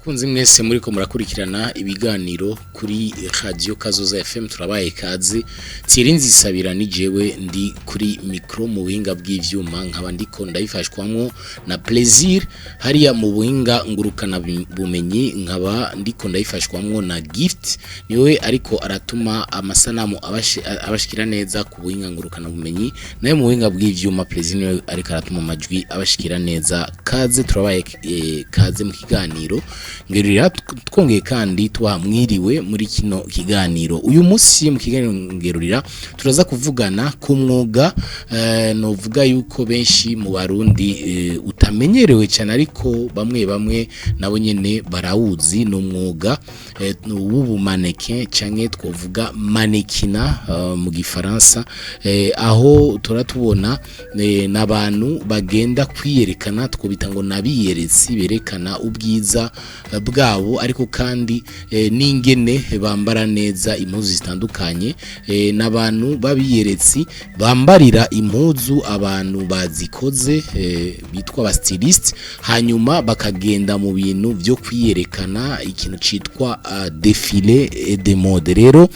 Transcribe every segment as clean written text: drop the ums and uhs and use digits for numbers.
bakunzi mwese muri ko murakurikirana ibiganiro kuri Radio Kazoza FM turabaye kazi tsirinzi sabira ni jewe ndi kuri micro mu buhinga bw'ivyuma nkaba ndiko ndayifashwamwo na plaisir hariya mu buhinga ngurukana bumenyi nkaba ndiko ndayifashwamwo na gift niwe ariko aratuma amasanamu abashikira neza ku buhinga ngurukana bumenyi naye mu buhinga bw'ivyuma plaisir niwe ariko aratuma amajwi abashikira neza kaze turabaye kaze mu kiganiro ngerurira twongeye kandi twamwiriwe muri kino kiganiro uyu munsi mu kiganiro ngerurira turaza kuvugana ku mwuga novuga yuko benshi mu Barundi utamenyerewe cyane ariko bamwe nabo nyene barawuzi no mwuga w'ubumaneke canke twovuga manekina mu gifaransa aho turatubona n'abantu bagenda kwiyerekana twobita ngo nabiyeretse berekana ubwiza bwabo ariko kandi n'ingene bambara neza impuzu zitandukanye n'abantu babiyeretse bambarira impuzu abantu bazikoze bitwa ba stylist hanyuma bakagenda mu bintu byo kwiyerekana ikintu citwa défilé de mode rero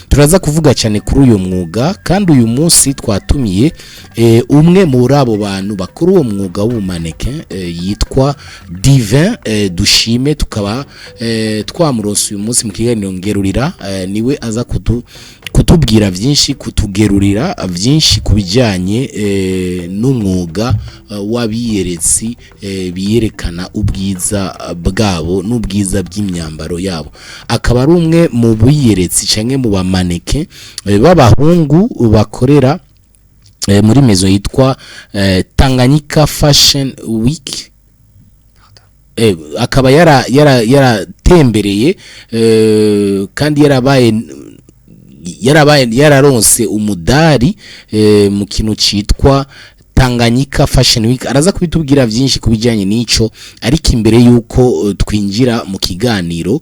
turaza kuvuga cyane kuri uyu mwuga kandi uyu munsi twatumiye umwe muri abo bantu bakuru uwo mwuga w'ubumaneke yitwa Divin Dushime tukaba twamuronse uyu munsi mu kiganiro ngerurira niwe aza kutubwira byinshi kutugerurira byinshi kubijyanye n'umwuga w'abiyeretsi biyerekana ubwiza bwabo n'ubwiza bw'imyambaro yabo akaba ari umwe mu biyeretsi cyangwa mu bamaneke b'abahungu bakorera muri mezo yitwa Tanganyika Fashion Week akaba yaratembereye kandi yararonse umudari mu kintu citwa Tanganyika Fashion Week araza kubitubwira byinshi kubijyanye n'ico ariko imbere yuko twinjira mu kiganiro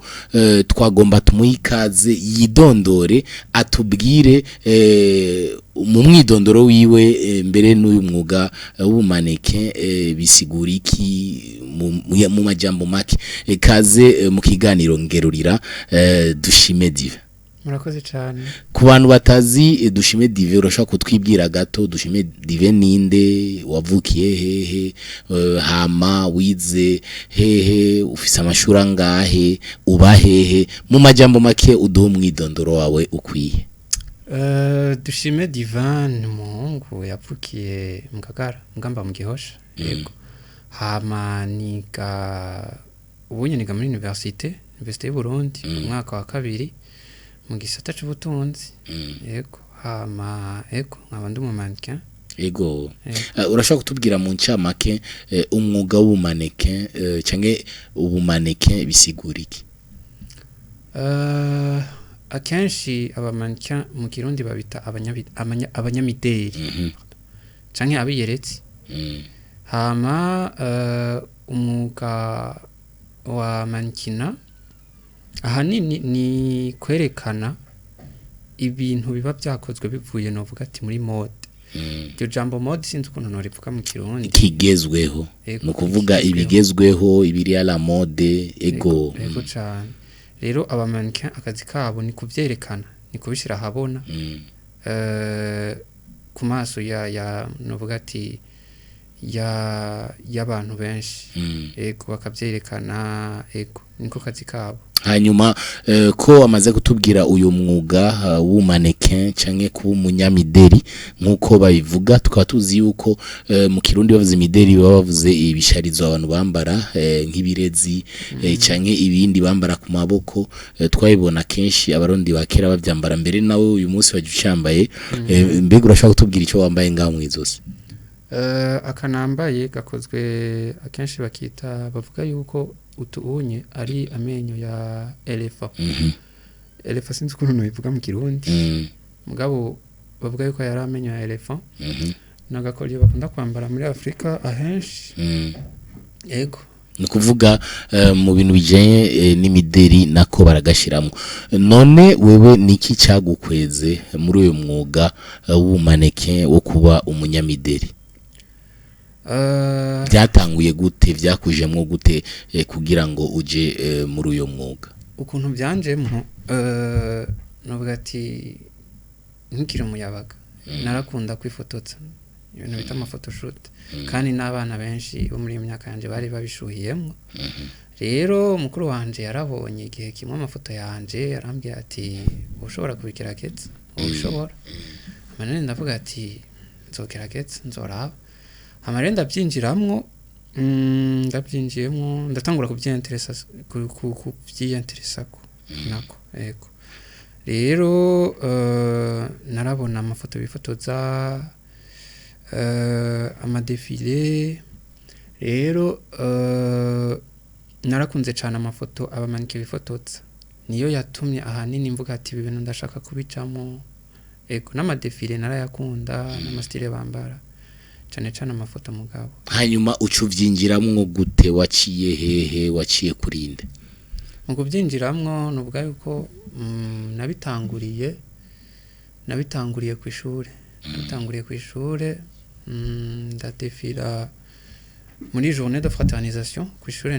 twagomba tumuhikaze yidondore atubwire mu mwidondoro wiwe mbere n'uyu mwuga w'ubumaneke bisigura iki mu majambo make kaze mu kiganiro ngerurira Dushime Dive. Murakoze cyane. Ku bantu batazi Dushime Dive urashaka kutwibwira gato Dushime Dive ninde wavukiye hehe hama wize hehe ufise amashuri angahe uba hehe mu majambo make uduha umwidondoro wawe ukwiye. Dushime Divin umuhungu yavukiye mu Kagara ngamba mu Gihosha yego hama niga muri université y'u Burundi umwaka wa kabiri mu gisata cy'ubutunzi yego hama yego nkaba ndi umumaneke yego urashaka kutubwira mu ncamake umwuga w'ubumaneke cyangwa ubumaneke bisigura iki? Akenshi abamaneke mu Kirundi babita abanyamideli canke abiyeretse hama umwuga wa mankina ahanini ni kwerekana ibintu biba byakozwe bivuye no vuga ati muri mode iryo jambo mode sinzi ukuntu norivuga mu Kirundi kigezweho no kuvuga ibigezweho ibiri ya la mode ego cyane rero abamaneke akazi kabo ni kuvyerekana ni kubishira habona ku maso ya no vuga ati y'abantu benshi ego bakavyerekana ego niko kazi kabo hanyuma ko amaze kutubwira uyu mwuga w'umaneke canke kuba umunyamideli nkuko babivuga tukaba tuzi yuko mu Kirundi bavuze imideli baba bavuze ibisharizo abantu bambara nk'ibirezi canke ibindi bambara ku maboko twabibona kenshi abarundi bakera bavyambara mbere nawe uyu munsi bajucambaye mbega urashaka kutubwira ico wambaye ngaho mwizosi? Akanambaye gakozwe akenshi bakita bavuga yuko utuunye ari amenyo ya elefa elefa sinzi ukuntu bivuga mu Kirundi mugabo bavuga yuko yari amenyo ya elefa nagakoryo bakunda kwambara muri Afrika ahenshi yego ni kuvuga mu bintu bijanye n'imideli nako baragashiramo none wewe niki cyagukweze muri uyu mwuga w'ubumaneke wo kuba umunyamideli? byatanguye gute vyakujemwo gute kugira ngo uje muri uyo mwuga ukuntu byanjemo novuga ati nkikira umuyabaga narakunda kwifotoza ibintu bita photoshoot kandi n'abana benshi bo muri iyo myaka yanje bari babishuhiyemo rero mukuru wanje yarabonye igihe kimwe amafoto yanje yarambwiye ati ushobora kubigerageza ubishobora amanene ndavuga ati nzogerageza nzoraba amarende ndabyinjiramwo ndabyinjiyemo ndatangura kubyiyenteresa kubyiyenteresa ko nako ego rero narabona amafoto bifotoza amadefile rero narakunze cyane amafoto abamanike bifotoza niyo yatumye ahanini mvuga ati ibi bintu ndashaka kubicamo ego n'amadefile narayakunda n'amastile bambara cyane cyane amafoto mugabo hanyuma ucuvyinjiramwo gute waciye hehe waciye kurinde mu kubyinjiramwo nuvuga yuko nabitanguriye ku ishuri ndadefira muri journée de fraternisation ku ishuri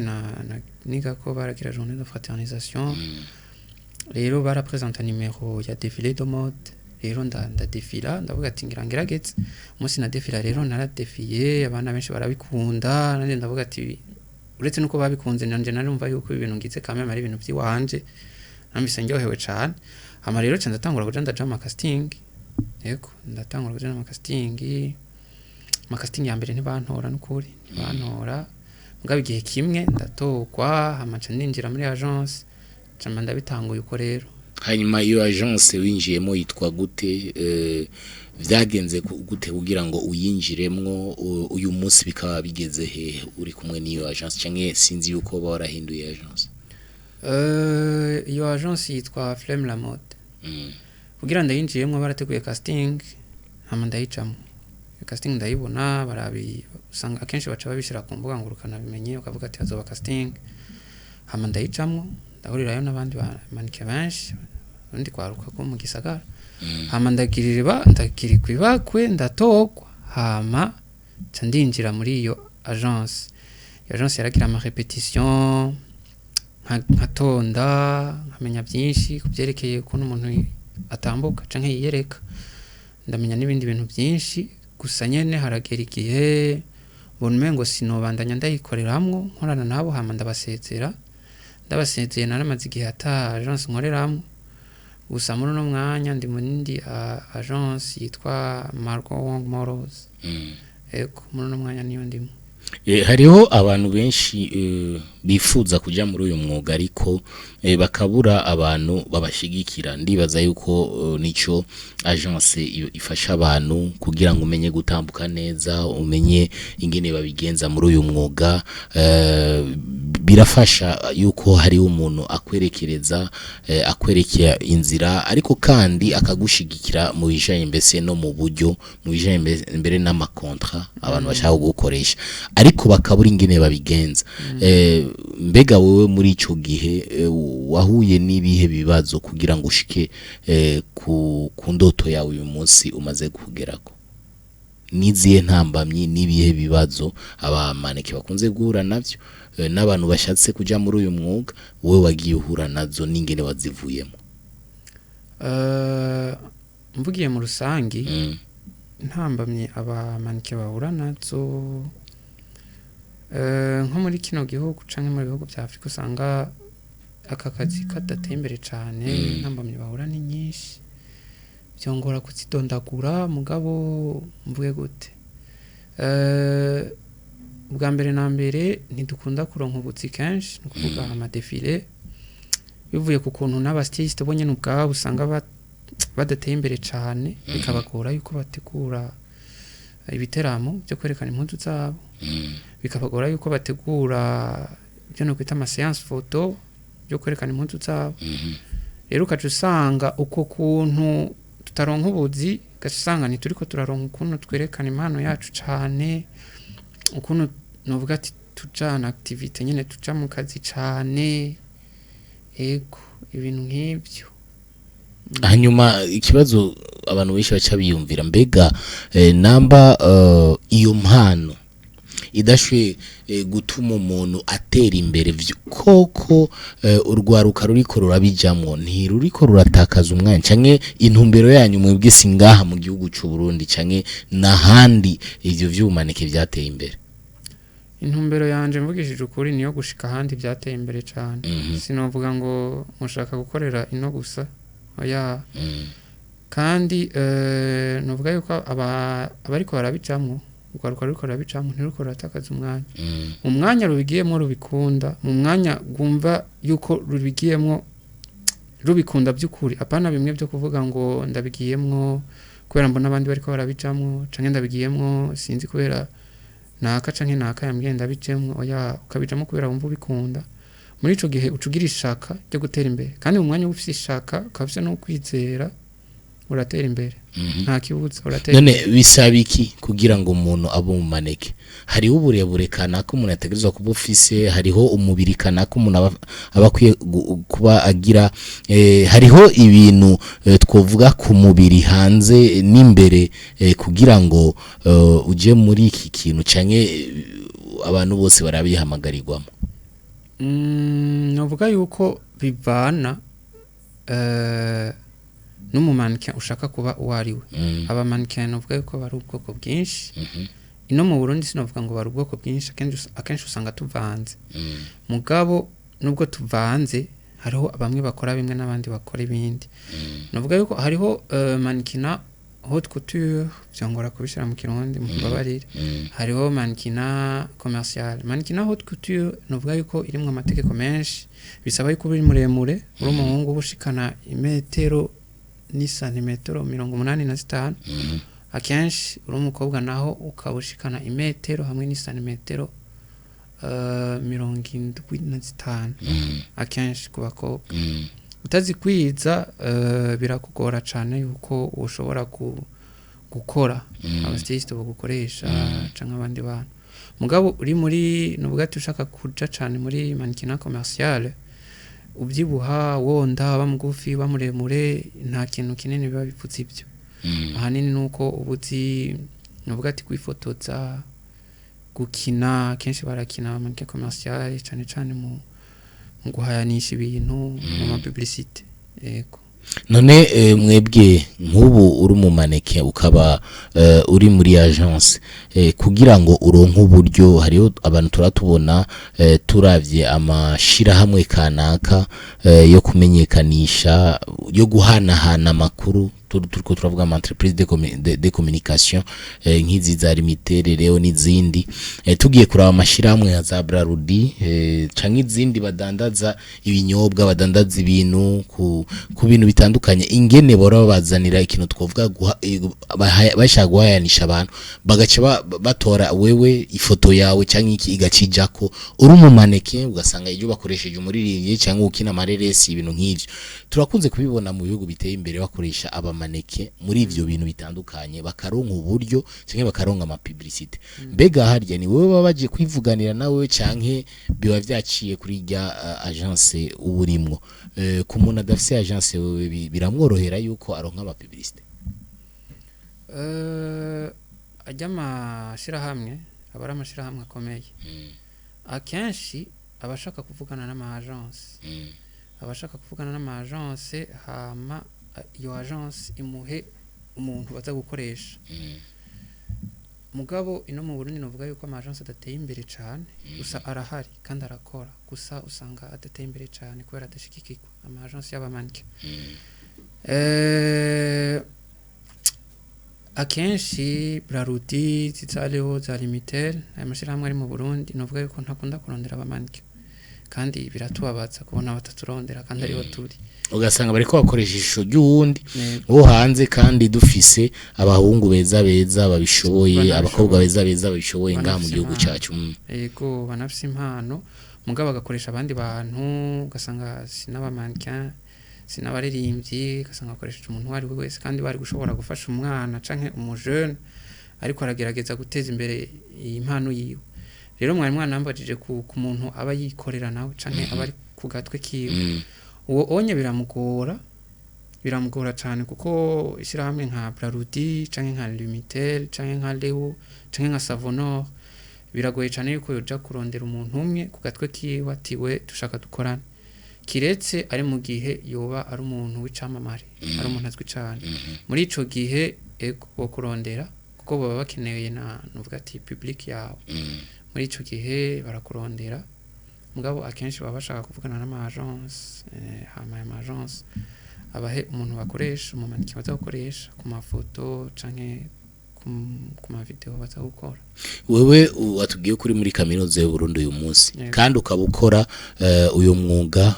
niga ko baragira journée de fraternisation rero barapresenta nimero ya défilé de mode rero ndadefira ndavuga ati ngerageze umunsi nadefira rero naradefiye abana benshi barabikunda nande ndavuga ati uretse nuko babikunze nanje narumva yuko ibintu ngize kamera ari ibintu byiwanje nambise ndyohewe cyane ama rero cyane ndatangura kuja ndaja mu casting yego ndatangura kuja mu casting ya mbere ntibantora n'ukuri ntibantora mugabo igihe kimwe ndatokwa amaca ninjira muri agence cyane ndabitanguye uko rero hanyuma iyo agence winjiyemo yitwa gute vyagenze gute kugira ngo uyinjiremwo uyu munsi bikaba bigeze he uri kumwe n'iyo agence canke sinzi yuko barahinduye agence iyo agence yitwa Flemme la Mode kugira ndayinjiyemwo barateguye casting hama ndayicamo casting ndayibona barabi usanga akenshi baca babishira ku mbuga ngurukana bimenye ukavuga ati hazoba casting hama ndayicamo ndahurirayo n'abandi bamanike benshi undi kwaruka ko mu gisagara hama ndakirikwe ndatokwa hama ndinjira muri iyo agence yaragira ama repetition nkatonda nkamenya byinshi kubyerekeye ukuntu umuntu atambuka canke yiyereka ndamenya n'ibindi bintu byinshi gusa nyene haragera igihe bonme ngo sinobandanya ndayikoreramwo nkorana nabo hama ndabasezeye naramaze igihe ata agence nkoreramwo gusa muri no mwanya ndi mu nindi agence yitwa Marco Wong Moros eko muri no mwanya niyo ndimo hariho abantu benshi bifuza kuja muri uyu mwuga ariko bakabura abantu babashigikira ndibaza yuko nico agence ifasha abantu kugira ngo umenye gutambuka neza umenye ingene babigenza muri uyu mwuga birafasha yuko hari umuntu akwerekereza akwerekera inzira ariko kandi akagushigikira mu bijanye mbese no mu buryo mu bijanye mbere n'amakontra abantu bashaka gukoresha ariko bakabura ingene babigenza mbega wewe muri ico gihe wahuye n'ibihe bibazo kugira ngo ushike ku ndoto yawe uyu munsi umaze kugerako niziye ntambamye n'ibihe bibazo abamaneke bakunze guhura navyo n'abantu bashatse kuja muri uyu mwuga wowe wagiye uhura nazo n'ingene wazivuyemo mvugiye mu rusangi ntambamye abamanike bahura nazo nko muri kino gihugu canke mu bihugu bya Afrika usanga aka kazi kadateye imbere cyane ntambamye bahura ni nyinshi byongora kuzidondagura mugabo mvuge gute bwa mbere na mbere ntidukunda kuronka ubutsi kenshi no kuvuga amadefile bivuye ku kuntu n'abastyliste bonye n'ubwabo usanga badateye imbere cyane bikabagora yuko bategura ibiteramo byo kwerekana impundu zabo bikabagora yuko bategura byo no kwita ama séance photo byo kwerekana impundu zabo rero ukaje usanga uko kuntu tutaronka ubuzi gasanga ni turiko turaronka ukuntu twerekana impano yacu cyane ukuntu novuga ati tujana activité nyene tuja mu kazi cyane ego ibintu nk'ibyo hanyuma ikibazo abantu benshi baca biyumvira mbega namba iyo mpano idashwe gutuma umuntu atera imbere koko urwaruka ruriko rurabijamwo ntiruriko ruratakaza umwanya canke intumbero yanyu mwebwe singaha mu gihugu cy'u Burundi canke nahandi ivyo vyumanike vyateye imbere. Intumbero yanje mvugishije ukuri niyo gushika handi byateye imbere cyane. Sinovuga ngo mushaka gukorera ino gusa oya. Kandi novuga yuko abariko barabicamwo ugaruka ariko rabicamwo ntiruko ratakaza umwanya. Umwanya rubigiyemo rubikunda, mu mwanya gumva yuko rubigiyemo rubikunda by'ukuri. Apana bimwe byo kuvuga ngo ndabigiyemo kubera mbona abandi bariko barabicamwo canke ndabigiyemo sinzi kubera naka canke naka yambwiye ndabicemwo oya ukabijamo kubera wumva ubikunda. Muri ico gihe ucugira ishaka ryo gutera imbere kandi mu mwanya ufite ishaka ukabise no kwizera uratera imbere. Nta kibuza uratera. None bisaba iki kugira ngo umuntu abe umaneke? Hariho uburebure kanaka umuntu ategerezwa kuba ufise, hariho umubiri kanaka umuntu abakwiye kuba agira, hariho ibintu twovuga ku mubiri hanze n'imbere kugira ngo uje muri iki kintu canke abantu bose barabihamagarirwamo. Novuga yuko bivana n'umumanike ushaka kuba uwariwe. Abamanike novuga yuko bari ubwoko bwinshi. Ino mu Burundi sinovuga ngo bari ubwoko bwinshi, akenshi usanga tuvanze. Mugabo nubwo tuvanze hariho bamwe bakora bimwe n'abandi bakora ibindi. Novuga yuko hariho mannequin haute couture byongora kubishira mu kirundi mu babarire. Hariho mannequin commercial. Mannequin haute couture novuga yuko irimwe amategeko menshi, bisaba yuko uri muremure, uri umuhungu ubushikana imetero ni santimetero 85. Akenshi uri umukobwa naho ukabushikana imetero hamwe ni santimetero 75. Akenshi ku bakobwa utazikwiza birakugora cyane yuko ushobora gukora abastyliste bagukoresha canke abandi bantu. Mugabo uri muri nuvuga ati ushaka kuja cyane muri mannequin commercial, ubyibuha wonda bamugufi bamuremure nta kintu kinini biba bipfutse ibyo. Ahanini nuko ubuzi nuvuga ati kwifotoza gukina kenshi barakina mannequin commercial cyane cyane mu guhayanisha ibintu mu ma publicité. Yego. None mwebwe nk'ubu uri mu maneke ukaba uri muri agence kugira ngo uronke uburyo, hariho abantu turatubona turavye amashira hamwe kanaka yo kumenyekanisha yo guhanahana makuru turiko turavuga ama entreprise de communication nk'izi za Limitere rero n'izindi tugiye kuraba amashira hamwe ya za Brarudi canke izindi badandaza ibinyobwa badandaza ibintu ku bintu bitandukanye, ingene bora bazanira ikintu twovuga bashaka guhayanisha abantu bagaca batora wewe ifoto yawe canke iki igacijako uri mu maneke ugasanga iyo bakoresheje umuririmbyi canke ukina amareresi ibintu nk'ivyo turakunze kubibona mu bihugu biteye imbere bakoresha abamaneke muri ivyo bintu bitandukanye bakaronka uburyo canke bakaronka ama publicité. Mbega harya ni wewe babaje kwivuganira nawe canke biba vyaciye kuri rya agence uburimwo ku muntu adafise agence wewe biramworohera yuko aronka ama publicité? Ajyama shira hamwe abara amashira hamwe akomeye akenshi abashaka kuvugana n'ama agence abashaka kuvugana n'ama agence hama iyo agence imuhe umuntu baza gukoresha. Mugabo ino mu Burundi novuga yuko ama agence adateye imbere cyane, gusa arahari kandi arakora, gusa usanga adateye imbere cyane kubera adashikikirwa ama agence y'abamanike. Akenshi Brarudi zizaleho za Limitere amashira hamwe ari mu Burundi novuga yuko ntakunda kurondera abamanike kandi biratubabaza kubona bataturondera kandi ariho turi, ugasanga bariko bakoresha ishusho ry'uwundi wo hanze kandi dufise abahungu beza beza babishoboye abakobwa beza beza babishoboye ngaha mu gihugu cyacu. Yego banafise impano mugabo bagakoresha abandi bantu ugasanga sinabamanike sinabaririmbyi ugasanga bakoresha umuntu wari wese kandi bari gushobora gufasha umwana canke umujene ariko aragerageza guteza imbere impano yiwe. Rero mwari mwanambajije ku muntu aba yikorera nawe canke aba ari ku gatwe kiwe uwo onye biramugora cyane kuko ishira hamwe nka Brarudi canke nka Limitere canke nka Leo canke nka Savonor biragoye cyane yuko yoja kurondera umuntu umwe ku gatwe kiwe ati we dushaka dukorane kiretse ari mu gihe yoba ari umuntu w'icamamare ari umuntu azwi cyane muri ico gihe wo kurondera kuko baba bakeneye na nuvuga ati public yawe muri ico gihe barakurondera mugabo akenshi baba bashaka kuvugana n'ama agence hama agence abahe umuntu bakoresha umumaniki bazakoresha ku mafoto canke ku ma video bazagukora wewe watubwiye kuri muri kaminuza y'u Burundi uyu munsi kandi ukabukora uyu mwuga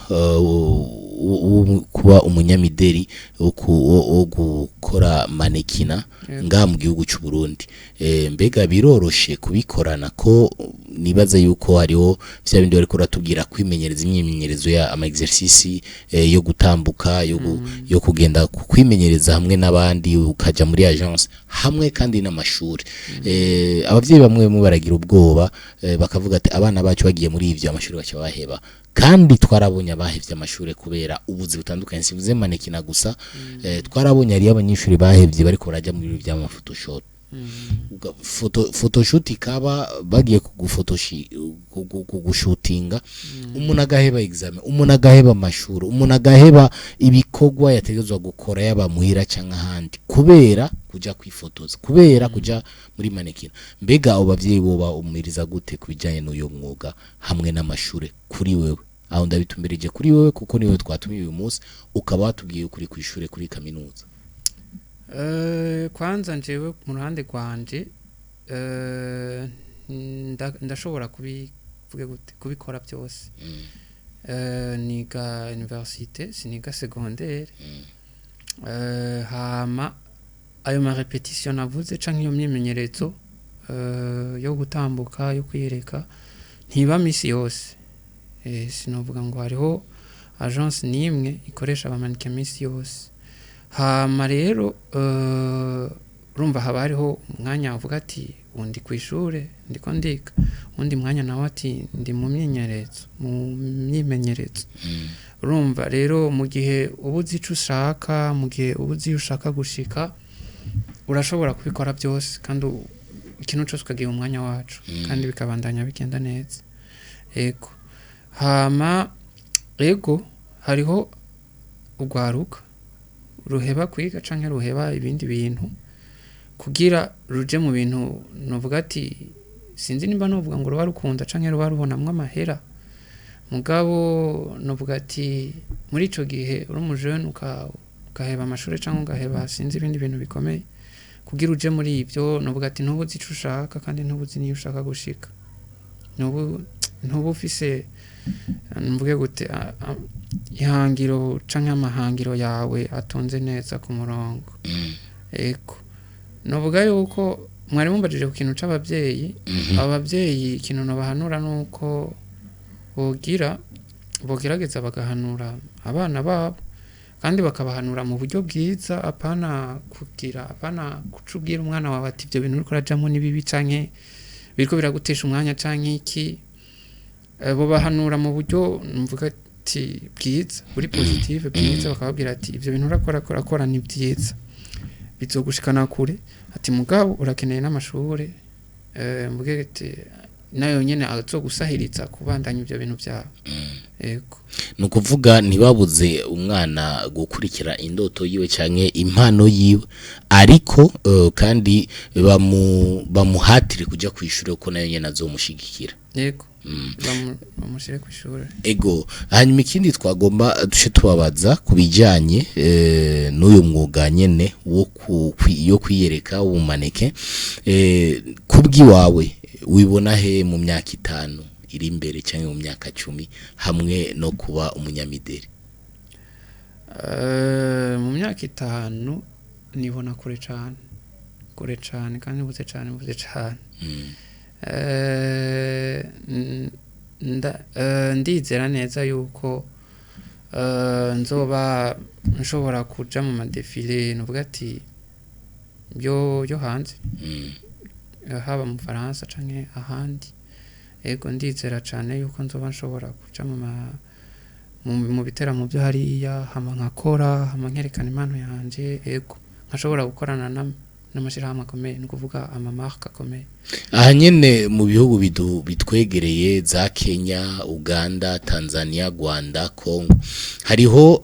kuba umunyamideri wo gukora manekina nga mu gihugu cy'u Burundi mbega biroroshe kubikorana ko nibaza yuko hariho vya bindi bariko ratubwira kwimenyereza imyimenyerezo ya ama exercice yo gutambuka yo kugenda kwimenyereza hamwe n'abandi ukaja muri agence hamwe kandi n'amashuri abavyeyi bamwe mu baragira ubwoba bakavuga ati abana bacu bagiye muri ivyo amashuri bacha baheba kandi twarabonye abahevye amashuri kubera ubuzi butandukanye sivuze manekina gusa twarabonye ari abanyeshuri bahevye bariko baraja muri bya photoshop photoshoot ikaba bagiye kugushutinga umuntu agaheba examen umuntu agaheba amashuri umuntu agaheba ibikogwa yategezwa gukora yaba muhira canka handi kubera kuja kwifotoza kubera kuja muri manekina mbega abo bavyeyi boba umiriza gute kubijanye n'uyo mwuga hamwe n'amashuri kuri wewe aho ndabitumberije kuri wewe kuko niwe twatumiye uyu munsi ukaba watubwiye kuri kwishure kuri kaminuza kwanza njewe mu ruhande rwanje ndashobora kubikora byose niga université siniga secondaire hama ayo ma repetition navuze canke iyo myimenyerezo yo gutambuka yo kwireka ntiba misi yose sinovuga ngo hariho agence nimwe ikoresha abamanike misi yose hama rero urumva haba hariho umwanya uvuga ati undi kwishure ndiko ndika undi mwanya nawe ati ndi mu myimenyerezo urumva rero mu gihe ubuzi ico ushaka mu gihe ubuzi ushaka gushika urashobora kubikora byose kandi ikintu cyose ukagiha umwanya wacu kandi bikabandanya bigenda neza ego hama ego hariho ugwaruka ruheba kwiga canke ruheba ibindi bintu kugira ruje mu bintu novuga ati sinzi nimba novuga ngo ruba rukunda canke ruba rubonamwe amahera mugabo novuga ati muri ico gihe uri umujene ukaheba amashuri canke ugaheba sinzi ibindi bintu bikomeye kugira uje muri ivyo novuga ati ntubuzi ico ushaka kandi ntubuzi niyo ushaka gushika ntubu ufise mvuge gute ihangiro canke amahangiro yawe atonze neza ku murongo eko novuga yuko mwari mumbajije ku kintu c'abavyeyi abavyeyi ikintu nobahanura nuko bogerageza bagahanura abana babo kandi bakabahanura mu buryo bwiza apana kucubwira umwana wawe ati ivyo bintu uriko urajamwo nibibi canke biriko biragutesha umwanya canke iki bo bahanura mu buryo mvuga ati bwiza buri positive bwiza bakababwira ati ivyo bintu urakora ni byiza bizogushikana kure ati mugabo urakeneye n'amashure mvuge ati nayo nyene azogusahiriza kubandanya ivyo bintu byawe ego nukuvuga ntibabuze umwana gukurikira indoto yiwe canke impano yiwe ariko kandi bamuhatire kuja kwishura uko nayo nyene azomushigikira ego bamushire kwishura ego hanyuma ikindi twagomba dushe tubabaza kubijanye n'uyu mwuga nyene yo kwiyereka ubumaneke kubwi wawe wibona he mu myaka 5 iri imbere cyangwa mu myaka 10 hamwe no kuba umunyamideri mu myaka 5 nibona kure cyane kandi buze cyane ndizera neza yuko nzoba nshobora kuja mu madefile nuvuga ati yo hanze haba mu Faransa canke ahandi ego ndizera cyane yuko nzoba nshobora kuja mu biteramo byo hariya hama nkakora hama nkerekana impano yanje ego nkashobora gukorana n'amashirahamwe akomeye ni kuvuga amamarque akomeye aha nyene mu bihugu bitwegereye za Kenya, Uganda, Tanzania, Rwanda, Congo hariho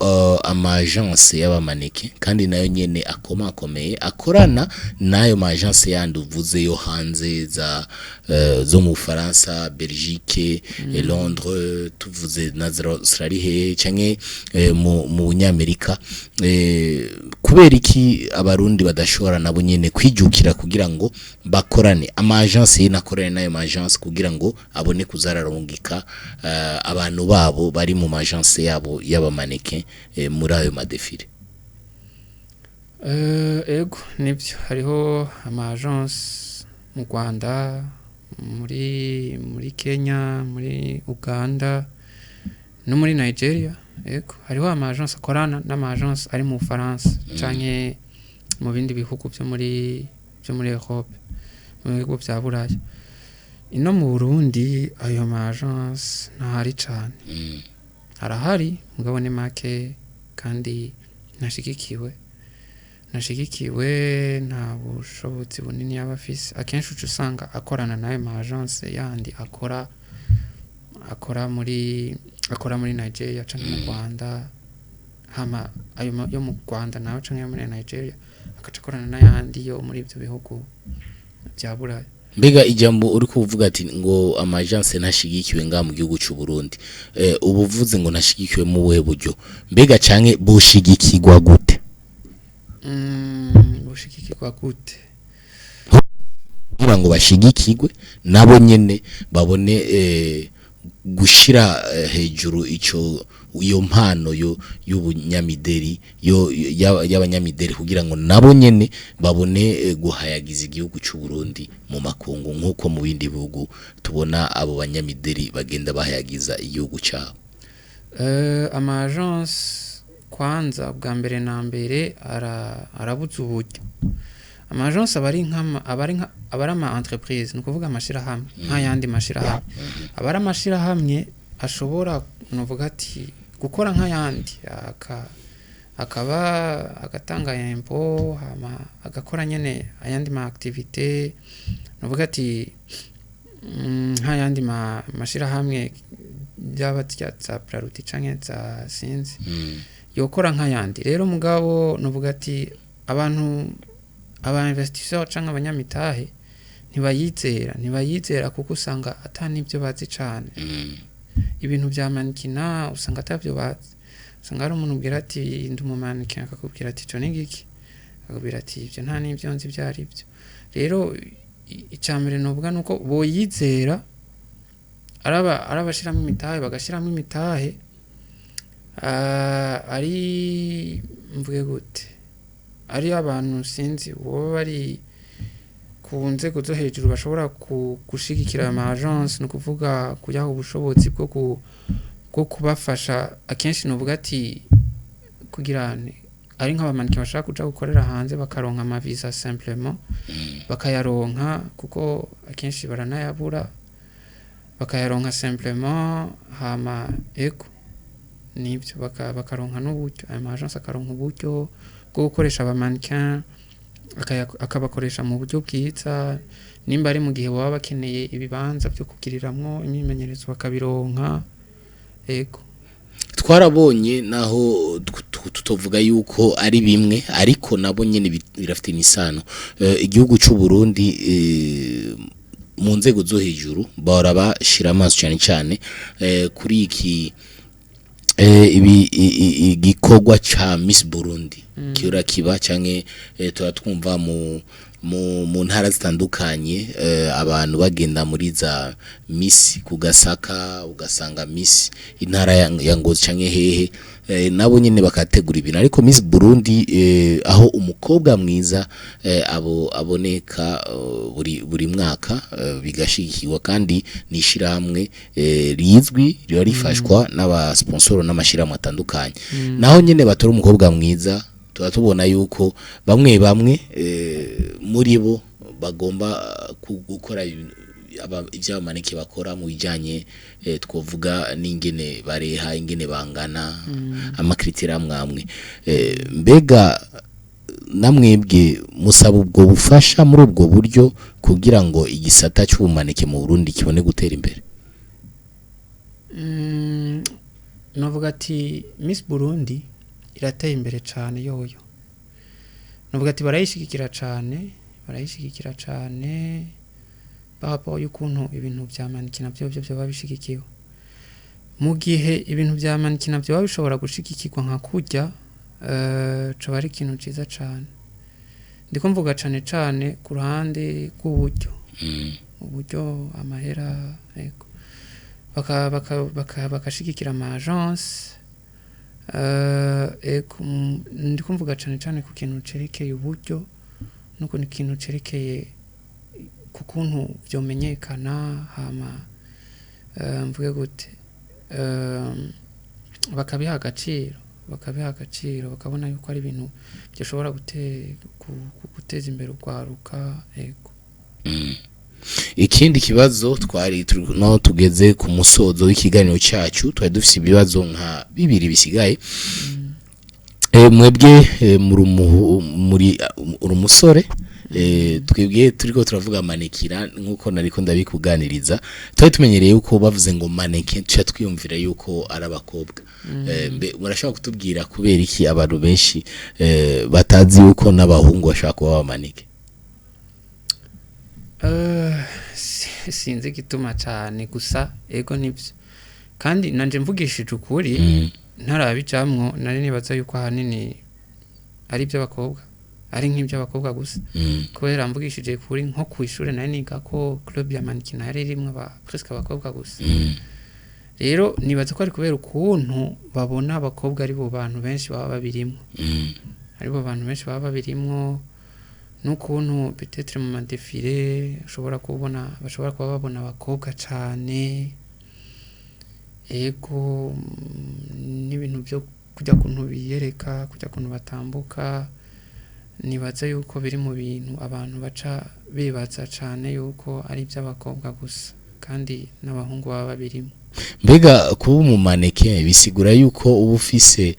amagence y'abamaneke kandi nayo nyene akomakomeye akorana nayo magence yandi uvuze yo hanze za zo mu Faransa, Belgique, Londres, tuvuze na Australie canke mu Nyamerika kubera iki abarundi badashobora nabo nyene kwijukira kugira ngo bakorane amagence y'inakorane nayo magence kugira ngo abone kuzararungika abantu babo bari mu magence yabo y'abamaneke muri ayo madefile ego nibyo hariho amagence mu Rwanda muri Kenya muri Uganda no muri Nigeria ego hariho amagence akorana n'amagence ari mu Faransa canke mu bindi bihugu byo muri Europe mu bihugu bya Buraya ino mu Burundi ayo magence ntahari cyane harahari mugabo ni make kandi nashigikiwe nta bushobozi bunini y'abafise akenshi usanga akorana nayo magence yandi akora muri Nigeria cyangwa mu Rwanda hama ayo yo mu Rwanda nayo cyangwa muri Nigeria akacakorana n'ayandi yo muri ibyo bihugu bya Buraya mbega ijambo uri kuvuga ati ngo amagence nashigikiwe nga mu gihugu cy'u Burundi ubuvuze ngo nashigikiwe mu buhe buryo mbega canke bushigikirwa gute bushigikirwa gute kugira ngo bashigikirwe nabo nyene babone gushira hejuru iyo mpano y'ubunyamideri y'abanyamideri kugira ngo nabo nyene babone guhayagiza igihugu cy'u Burundi mu makungu nkuko mu bindi bihugu tubona abo banyamideri bagenda bahayagiza igihugu cyabo amagence kwanza bwa mbere na mbere arabuza uburyo amagence abari ama entreprise ni kuvuga amashirahamwe nk'ayandi mashirahamwe abari amashirahamwe ashobora nuvuga ati gukora nk'ayandi akaba agatanga impôt agakora nyene ayandi ma activité nuvuga ati nk'ayandi mashirahamwe by'abatya za Praruti canke za Sinzi yokora nk'ayandi rero mugabo nuvuga ati abantu aba investisseur canke abanyamitahe ntibayizera kuko usanga atani ibyo bazi cyane ibintu bya manikina usanga atavyo bazi usanga ari umuntu ubwira ati ndi mu manikina akakubwira ati cyo ningiki akubwira ati ibyo nta nibyo nzi byari byo rero icambere novuga nuko boyizera arabashiramo imitahe bagashiramo imitahe ari mvuge gute ari abantu sinzi bo bari ku nzego zo hejuru bashobora gushigikira amagence no kuvuga kuyaho ubushobozi bwo kubafasha akenshi novuga ati kugirane ari nk'abamanike bashaka kuja gukorera hanze bakaronka ama visa simplement bakayaronka kuko akenshi baranayabura bakayaronka simplement hama eko nibyo bakaronka n'uburyo amagence akaronka uburyo bwo gukoresha abamannequin akabakoresha mu buryo bwiza nimba ari mu gihe baba bakeneye ibibanza byo kugiriramwo imimenyerezo bakabironka ego twarabonye naho tutovuga yuko ari bimwe ariko nabo nyene birafite nisano igihugu cy'u Burundi mu nzego zo hejuru bahora bashira amaso cyane cyane kuri iki igikorwa cha Miss Burundi kiura kiba canke twumva mu ntara zitandukanye abantu bagenda muri za Miss kugasaka ugasanga Miss intara ya Ngozi canke hehe nabo nyene bakategura ibintu ariko Miss Burundi aho umukobwa mwiza aboneka buri mwaka bigashikirwa kandi nishirahamwe rizwi riba rifashwa n'aba sponsor n'amashirahamwe atandukanye naho nyene batora umukobwa mwiza tuba tubona yuko bamwe muri bo bagomba gukora ibyabamanike bakora mu bijanye twovuga n'ingene bareha ingene bangana amakritera amwamwe mbega namwebwe musaba ubwo bufasha muri ubwo buryo kugira ngo igisata cy'ubumanike mu Burundi kibone gutera imbere. Novuga ati Miss Burundi irateye imbere cyane yoyo. Novuga ati barayishigikira cyane bapo y'ukuntu ibintu byamaniki nabyo byo babishigikiwe. Mu gihe ibintu byamaniki nabyo babishobora gushigikirwa nka kujya cyo bari ikintu ciza cyane. Ndiko mvuga cyane ku ruhande rw'uburyo. Uburyo amahera ego bakashigikira ama agence ego ndiko mvuga cyane ku kintu cerekeye uburyo nuko ni kintu cerekeye ku kuntu byomenyekana hama mvuge gute bakabiha agaciro bakabona yuko ari ibintu byashobora guteza imbere urwaruka ego. Ikindi kibazo twari no tugeze ku musozo w'ikiganiro cyacu twari dufite ibibazo nka bibiri bisigaye. Mwebwe muri urumusore twebwe turiko turavuga manekira nkuko nariko ndabikuganiriza twari tumenyereye yuko bavuze ngo maneke cyo twiyumvira yuko ari abakobwa. Murashaka kutubwira kubera iki abantu benshi batazi yuko n'abahungu bashaka kuba amaneke? Sinzi gituma cyane gusa ego nibyo kandi nanje mvugishije ukuri ntarabijamwo nari nibaza yuko hanini ari by'abakobwa ari nk'iby'abakobwa gusa kubera mvugishije kuri nko ku ishure nari niga ko club ya mannequin hari rimwe presque abakobwa gusa. Rero nibaza ko ari kubera ukuntu babona abakobwa ari bo bantu benshi baba babirimo n'ukuntu peut-être mu madefile bashobora kuba babona abakobwa cyane ego n'ibintu byo kujya kuntu biyereka kujya kuntu batambuka. Nibaza yuko biri mu bintu abantu baca bibaza cyane yuko ari iby'abakobwa gusa kandi n'abahungu baba babirimo. Mbega kuba mu maneke bisigura yuko uba ufise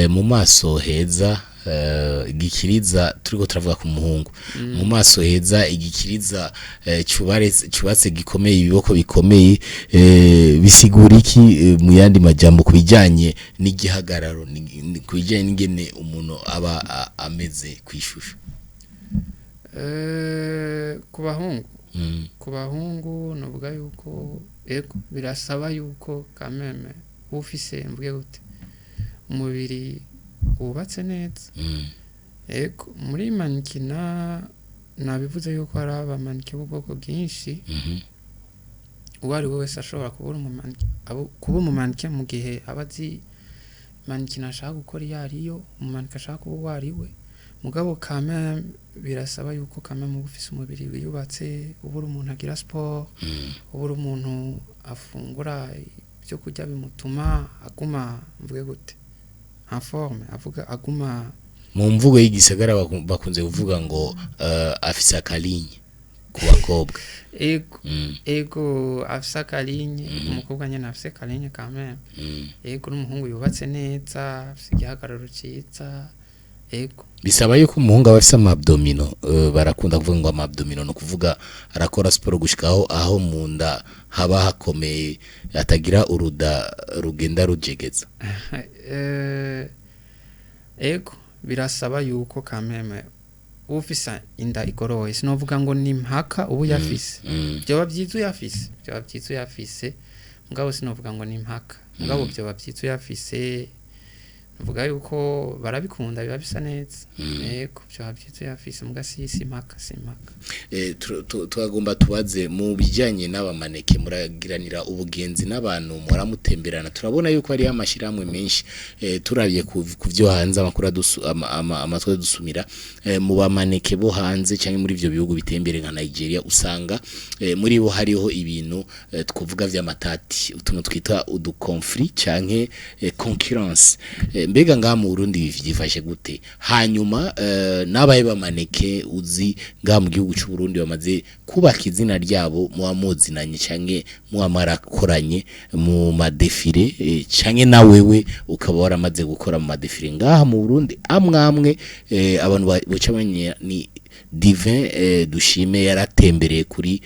mu maso heza igikiriza turiko turavuga ku muhungu mu maso heza igikiriza cyubatse gikomeye ibiboko bikomeye bisigura iki mu yandi majambo kubijanye n'igihagararo kubijanye n'ingene umuntu aba ameze kwishusha? Ku bahungu novuga yuko ego birasaba yuko kameme ufise mvuge gute umubiri wubatse neza. Ego muri manikina nabivuze yuko hari abamanike b'ubwoko bwinshi. Uwari wese ashobora kuba umumanike mu gihe abazi manikina ashaka gukora yariyo umumanike ashaka kuba wariwe mugabo kame birasaba yuko kame mu ufise umubiri wiyubatse ubura umuntu agira sport ubura umuntu afungura byo kujya bimutuma aguma mvuge gute en forme avuga aguma mu mvugo y'igisagara bakunze kuvuga ngo afise akalinye ku bakobwa. Ego afise akalinye umukobwa nyene afise akalinye kame ego n'umuhungu yubatse neza afise igihagararo ciza. Ego bisaba yuko umuhungu aba afise amabdomino barakunda kuvuga ngo amabdomino no kuvuga arakora sport gushikaho aho munda haba hakomeye atagira uruda rugenda rujegeza. Ego birasaba yuko kameme ufisa inda igoroye sinovuga ngo ni mpaka ubu yafise byo babyizu yafise mugabo sinovuga ngo ni mpaka mugabo byo babyizu yafise vuga yuko barabikunda biba bisa neza. Ego byo babyizu yafise mugasisi mpaka simpaka. Twagomba tubaze mu bijyanye n'abamaneke muragiranira ubugenzi n'abantu muramutemberana turabona yuko ari amashiramwe menshi turabiye ku byo hanze amakuru amatwe dusumira mu bamaneke bo hanze cyangwa muri ibyo bihugu bitembere nka Nigeria usanga muri bo hariho ibintu tkuvuga vy'amatati utuntu twita udu conflit canke concurrence. mbega ngaha mu Burundi byifashe gute hanyuma nabaye bamaneke uzi ngaha mu gihugu cy'u Burundi bamaze kubaka izina ryabo muwa muzinanye canke muwa marakoranye mu madefile canke na wewe ukaba waramaze gukora mu madefile ngaha mu Burundi amwamwe abantu bocamanye ni Divin Dushime yaratembereye kuri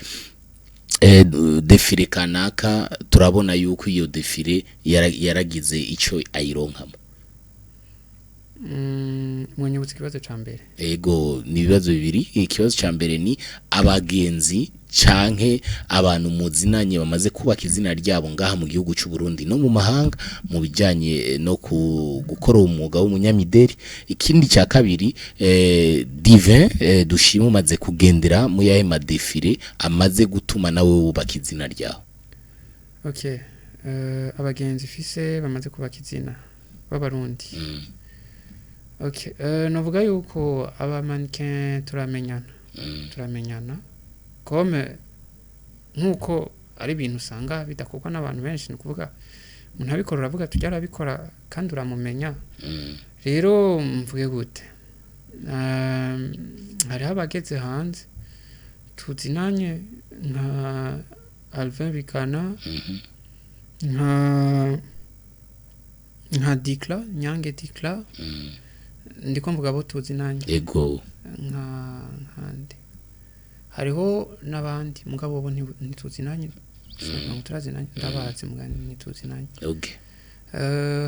defile kanaka turabona yuko iyo defile yaragize ico ayironkamo mwenyubutse ikibazo ca mbere ego ni ibibazo bibiri ikibazo ca mbere ni abagenzi canke abantu muzinanye bamaze kubaka izina ryabo ngaha mu gihugu cy'u Burundi no mu mahanga mu bijanye no gukora umwuga w'umunyamideri ikindi cya kabiri Divin Dushime umaze kugendera mu yahe madefile amaze gutuma nawe wubaka izina ryawe okay abagenzi fise bamaze kubaka izina b'abarundi okay novuga yuko abamannequin turamenyana comme nkuko ari ibintu usanga bidakorwa n'abantu benshi ni kuvuga umuntu abikora uravuga tujya arabikora kandi uramumenya rero mvuge gute hariho abageze hanze tuzinanye nka Alvin Bikana nka Dikla Nyange Dikla ndiko mvuga abo tuzinanye ego nkande hariho nabandi mugabo bo ntituzinanye turazinanye ndabazi mugani ntituzinanye okay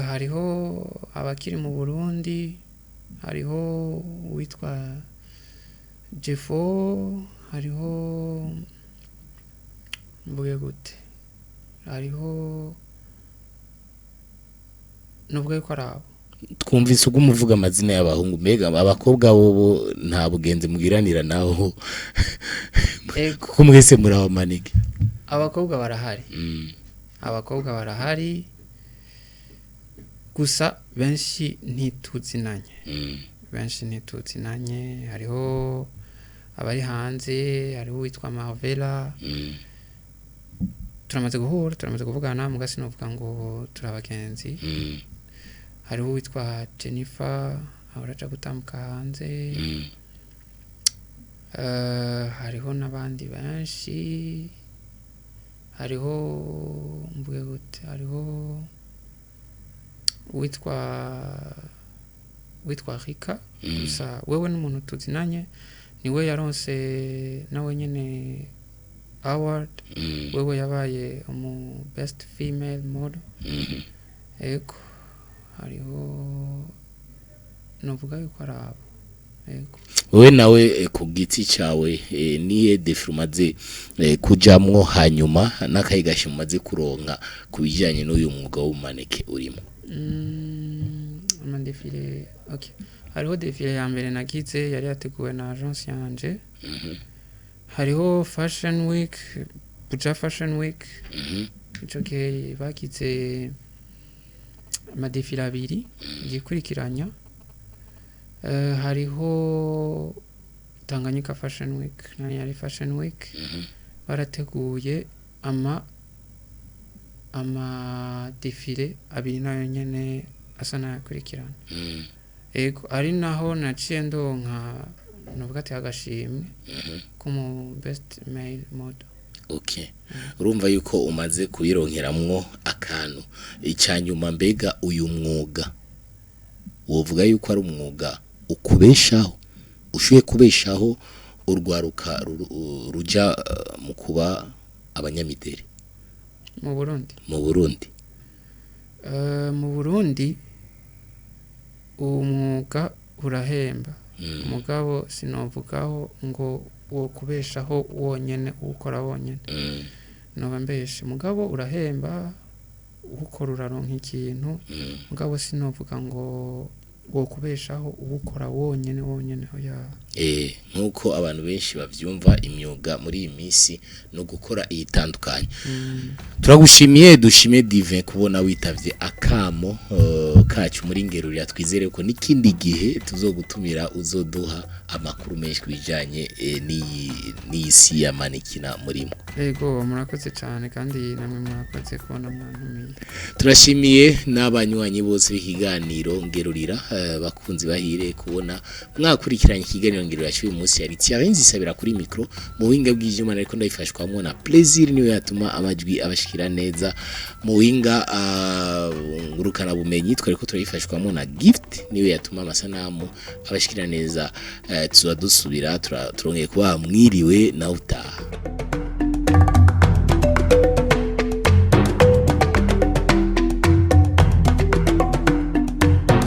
hariho abakiri mu Burundi hariho witwa Jeffo hariho mvuge gute hariho nubwo ko arabo twumvise uko umuvuga amazina y'abahungu mbega abakobwa bo nta bugenzi mugiranira naho kuko mwese muri abamanike abakobwa barahari gusa benshi ntituzinanye hariho abari hanze hariho witwa Marvela turamaze guhura turamaze kuvugana mugasi novuga ngo turabagenzi hariho witwa Jennifer abaraja gutambuka hanze hariho nabandi benshi hariho mbuge gute hariho witwa Rika gusa wewe n'umuntu tuzinanye niwe yaronse nawe nyene award wewe yabaye umu best female model eko hariho novuga yuko arabo eko wewe nawe ku giti cyawe niye defumaze kujamwo hanyuma nakayigashi mumaze kuronka kubijanye n'uyu mwuga w'umaneke urimo amandefile okay hariho defile ya mbere nagize yari yateguwe na agence yanje hariho fashion week Buja fashion week ico gihe bagize amadefile abiri gikurikiranya hariho Tanganyika fashion week nani yari fashion week barateguye ama defile abiri nayo nyene asa nakurikirana ego ari naho naciye ndonka novuga ati agashimwe como best male model okay urumva yuko umaze kuyironkeramwo akantu icyanyuma mbega uyu mwuga wovuga yuko ari umwuga ukubeshaho ushuye kubeshaho urwaruka ruja mu kuba abanyamideri mu Burundi umwuga urahemba mugabo sinovugaho ngo wo kubeshaho wonyene ukora wonyene noba mbeshe mugabo urahemba ukora uraronka ikintu mugabo sinovuga ngo wo kubeshaho ukora wonyene oya nkuko abantu benshi bavyumva imyuga muri iyi minsi no gukora itandukanye turagushimiye dushime Divin kubona witavye akamo kacu muri ngerurira twizere ko n'ikindi gihe tuzogutumira uzoduha amakuru menshi kubijanye n'isi ya manikina murimo. Yego murakoze cyane kandi namwe murakoze kubona mwantumiye. Turashimiye n'abanywanyi bose b'ikiganiro ngerurira bakunzi bahire kubona mwakurikiranye ikiganiro ngerurira cy'uyu munsi yari Thierry Sabira kuri micro mu winga bw'ivyuma ariko ndayifashwamo na Plaisir niwe yatuma amajwi abashikira neza mu winga ngurukana bumenyi twariko turayifashwamo na Gift niwe yatuma amasanamu abashikira neza tuzadusubira turongeye kuba mwiriwe na utaha.